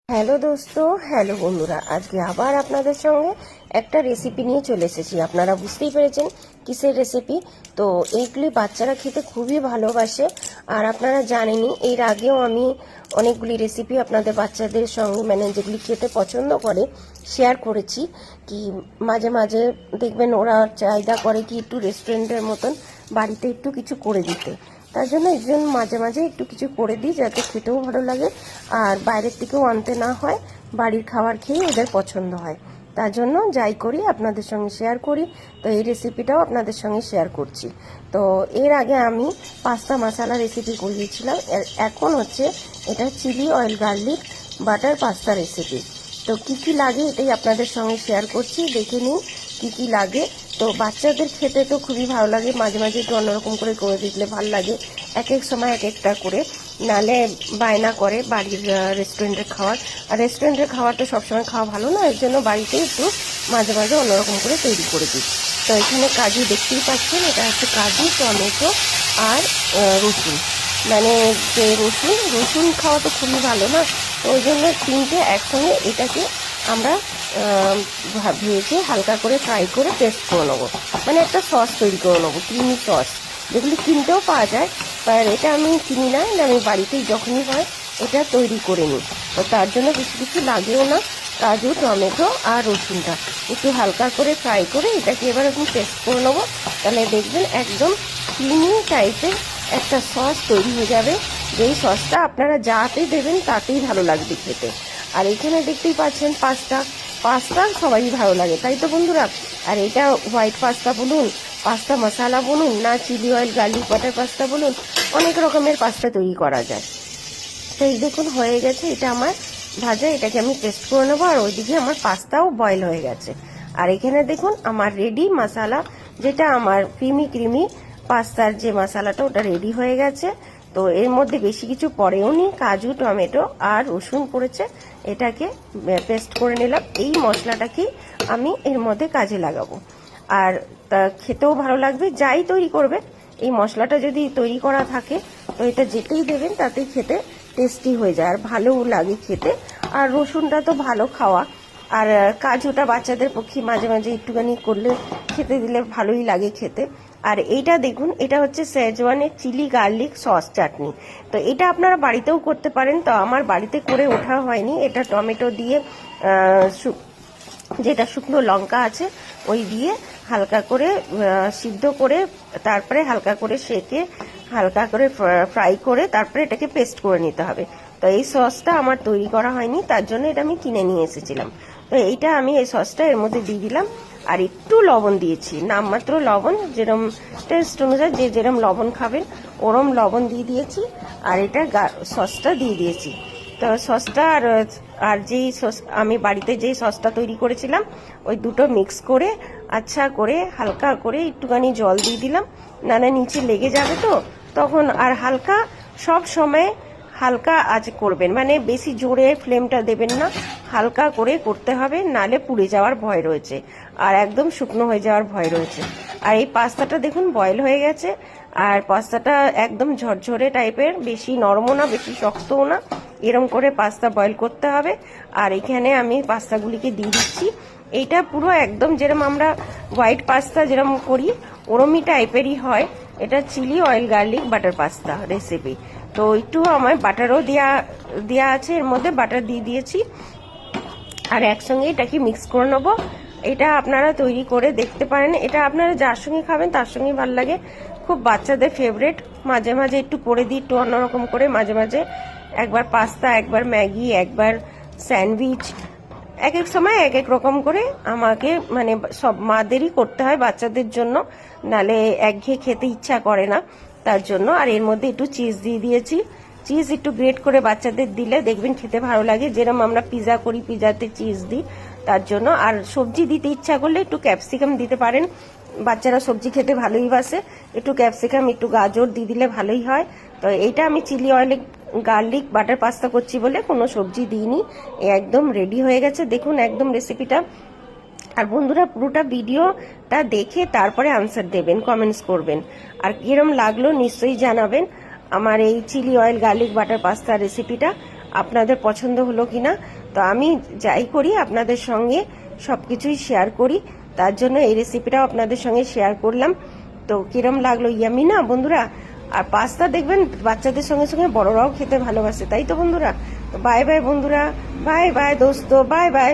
Hello দোস্ত, hello বন্ধুরা, আজকে আবার আপনাদের সঙ্গে একটা রেসিপি নিয়ে চলে এসেছি। আপনারা বুঝতেই পেরেছেন কিসের রেসিপি। তো এইগুলি বাচ্চারা খেতে খুবই ভালোবাসে। আর আপনারা জানেনই এর আগেও আমি অনেকগুলি রেসিপি আপনাদের বাচ্চাদের সঙ্গে মানে যেগুলি খেতে পছন্দ করে শেয়ার করেছি। কি মাঝে মাঝে দেখবেন ওরা চাহিদা করে কি একটু রেস্টুরেন্টের মতন বাড়িতে একটু কিছু করে দিতে। তার জন্য একজন মাঝে মাঝে একটু কিছু করে দিই যাতে খেতেও ভালো লাগে আর বাইরের থেকেও আনতে না হয়, বাড়ির খাবার খেয়ে ওদের পছন্দ হয়। তার জন্য যাই করি আপনাদের সঙ্গে শেয়ার করি। তো এই রেসিপিটাও আপনাদের সঙ্গে শেয়ার করছি। তো এর আগে আমি পাস্তা মশলা রেসিপি করিয়েছিলাম, এখন হচ্ছে এটা chilli oil garlic butter pasta recipe. তো কি কি লাগে এটাই আপনাদের সঙ্গে শেয়ার করছি, দেখে নিন কি কি লাগে। তো বাচ্চাদের খেতে তো খুবই ভালো লাগে, মাঝে মাঝে একটু অন্যরকম করে দিলে ভালো লাগে। এক এক সময় এক একটা করে, নালে বায়না করে বাড়ির রেস্টুরেন্টের খাবার। আর রেস্টুরেন্টের খাবার তো সবসময় খাওয়া ভালো না, এর জন্য বাড়িতে একটু মাঝে মাঝে অন্যরকম করে তৈরি করে দিই। তো এখানে কাজু দেখতেই পাচ্ছেন, এটা হচ্ছে কাজু, টমেটো আর রসুন। মানে যে রসুন খাওয়া তো খুবই ভালো না, তো ওই জন্য তিনটে একসঙ্গে এটাকে আমরা ভেজে হালকা করে ফ্রাই করে পেস্ট করে নেবো। মানে একটা সস তৈরি করে নেবো, ক্রিমি সস, যেগুলি কিনতেও পাওয়া যায়। আর এটা আমি কিনি না, আমি বাড়িতেই যখনই হয় এটা তৈরি করে নিই। তো তার জন্য বেশি কিছু লাগেও না, কাজু, টমেটো আর রসুনটা একটু হালকা করে ফ্রাই করে এটাকে এবার আমি পেস্ট করে নেবো। তাহলে দেখবেন একদম ক্রিমি টাইপের একটা সস তৈরি হয়ে যাবে, যেই সসটা আপনারা যাতেই দেবেন তাতেই ভালো লাগবে খেতে। আর এখানে দেখতেই পাচ্ছেন পাস্তা সবারই ভালো লাগে, তাই তো বন্ধুরা। আর এটা হোয়াইট পাস্তা বলুন, পাস্তা মশলা বলুন, না chilli oil garlic butter pasta বলুন, অনেক রকমের পাস্তা তৈরি করা যায়। তো এই দেখুন হয়ে গেছে এটা আমার ভাজা, এটাকে আমি পেস্ট করে নেবো। আর ওইদিকে আমার পাস্তাও বয়েল হয়ে গেছে। আর এখানে দেখুন আমার রেডি মশলা, যেটা আমার ক্রিমি পাস্তার যে মশলাটা, ওটা রেডি হয়ে গেছে। তো এর মধ্যে বেশি কিছু পড়েও নি, কাজু, টমেটো আর রসুন পড়েছে, এটাকে পেস্ট করে নিলাম। এই মশলাটাকেই আমি এর মধ্যে কাজে লাগাবো। আর তা খেতেও ভালো লাগবে, যাই তৈরি করবে এই মশলাটা যদি তৈরি করা থাকে তো এটা যেতেই দেবেন তাতেই খেতে টেস্টি হয়ে যায় আর ভালোও লাগে খেতে। আর রসুনটা তো ভালো খাওয়া, আর কাজুটা বাচ্চাদের পক্ষে মাঝে মাঝে একটুখানি করলে খেতে দিলে ভালোই লাগে খেতে। আর এইটা দেখুন, এটা হচ্ছে শেজওয়ানের চিলি গার্লিক সস চাটনি। তো এটা আপনারা বাড়িতেও করতে পারেন, তো আমার বাড়িতে করে ওঠা হয়নি। এটা টমেটো দিয়ে যেটা শুকনো লঙ্কা আছে ওই দিয়ে হালকা করে সিদ্ধ করে, তারপরে হালকা করে সেকে, হালকা করে ফ্রাই করে তারপরে এটাকে পেস্ট করে নিতে হবে। তো এই সসটা আমার তৈরি করা হয়নি, তার জন্য এটা আমি কিনে নিয়ে এসেছিলাম। তো এইটা আমি এই সসটা এর মধ্যে দিয়ে দিলাম। আর একটু লবণ দিয়েছি, নামমাত্র লবণ, যেরকম টেস্ট অনুযায়ী যে যেরকম লবণ খাবেন ওরম লবণ দিয়ে দিয়েছি। আর এটা সসটা দিয়ে দিয়েছি। তো সসটা আর যেই সস আমি বাড়িতে যেই সসটা তৈরি করেছিলাম ওই দুটো মিক্স করে আচ্ছা করে হালকা করে একটুখানি জল দিয়ে দিলাম, নানা নিচে লেগে যাবে তো তখন। আর হালকা সব সময় হালকা আঁচ করবেন, মানে বেশি জোরে ফ্লেমটা দেবেন না, হালকা করে করতে হবে, নালে পুড়ে যাওয়ার ভয় রয়েছে আর একদম শুকনো হয়ে যাওয়ার ভয় রয়েছে। আর এই পাস্তাটা দেখুন বয়েল হয়ে গেছে। আর পাস্তাটা একদম ঝরঝরে টাইপের, বেশি নরমও না বেশি শক্তও না, এরম করে পাস্তা বয়েল করতে হবে। আর এখানে আমি পাস্তাগুলিকে দিয়ে দিচ্ছি। এইটা পুরো একদম যেরকম আমরা হোয়াইট পাস্তা যেরকম করি ওরমই টাইপেরই হয়। এটা chilli oil garlic butter pasta recipe. তো একটু আমার বাটারও দেওয়া আছে, এর মধ্যে বাটার দিয়ে দিয়েছি। আর একসঙ্গে এটাকে মিক্স করে নেবো। এটা আপনারা তৈরি করে দেখতে পারেন, এটা আপনারা যার সঙ্গে খাবেন তার সঙ্গে ভালো লাগে, খুব বাচ্চাদের ফেভারিট। মাঝে মাঝে একটু করে দিই একটু অন্যরকম করে, মাঝে মাঝে একবার পাস্তা, একবার ম্যাগি, একবার স্যান্ডউইচ, এক এক সময় এক এক রকম করে আমাকে মানে সব মাদেরই করতে হয় বাচ্চাদের জন্য, নালে একঘেয়ে খেতে ইচ্ছা করে না, তার জন্য। আর এর মধ্যে একটু চিজ দিয়ে দিয়েছি, চিজ একটু গ্রেট করে বাচ্চাদের দিলে দেখবেন খেতে ভালো লাগে, যেরকম আমরা পিজা করি পিজাতে চিজ দিই তার জন্য। আর সবজি দিতে ইচ্ছা করলে একটু ক্যাপসিকাম দিতে পারেন, বাচ্চারা সবজি খেতে ভালোই বাসে, একটু ক্যাপসিকাম একটু গাজর দিয়ে দিলে ভালোই হয়। তো এইটা আমি চিলি অয়েলে গার্লিক বাটার পাস্তা করছি বলে কোনো সবজি দিইনি, একদম রেডি হয়ে গেছে দেখুন একদম রেসিপিটা। আর বন্ধুরা পুরোটা ভিডিওটা দেখে তারপরে আনসার দেবেন, কমেন্টস করবেন, আর কিরম লাগলো নিশ্চয়ই জানাবেন আমার এই chilli oil garlic butter pasta রেসিপিটা। আপনাদের পছন্দ হলো কিনা। তো আমি যাই করি আপনাদের সঙ্গে সবকিছুই শেয়ার করি, তার জন্য এই রেসিপিটাও আপনাদের সঙ্গে শেয়ার করলাম। তো কিরম লাগলো, ইয়ামি না বন্ধুরা? আর পাস্তা দেখবেন বাচ্চাদের সঙ্গে সঙ্গে বড়রাও খেতে ভালোবাসে, তাই তো বন্ধুরা? তো বাই বাই বন্ধুরা, বাই বাই দোস্ত, বাই বাই।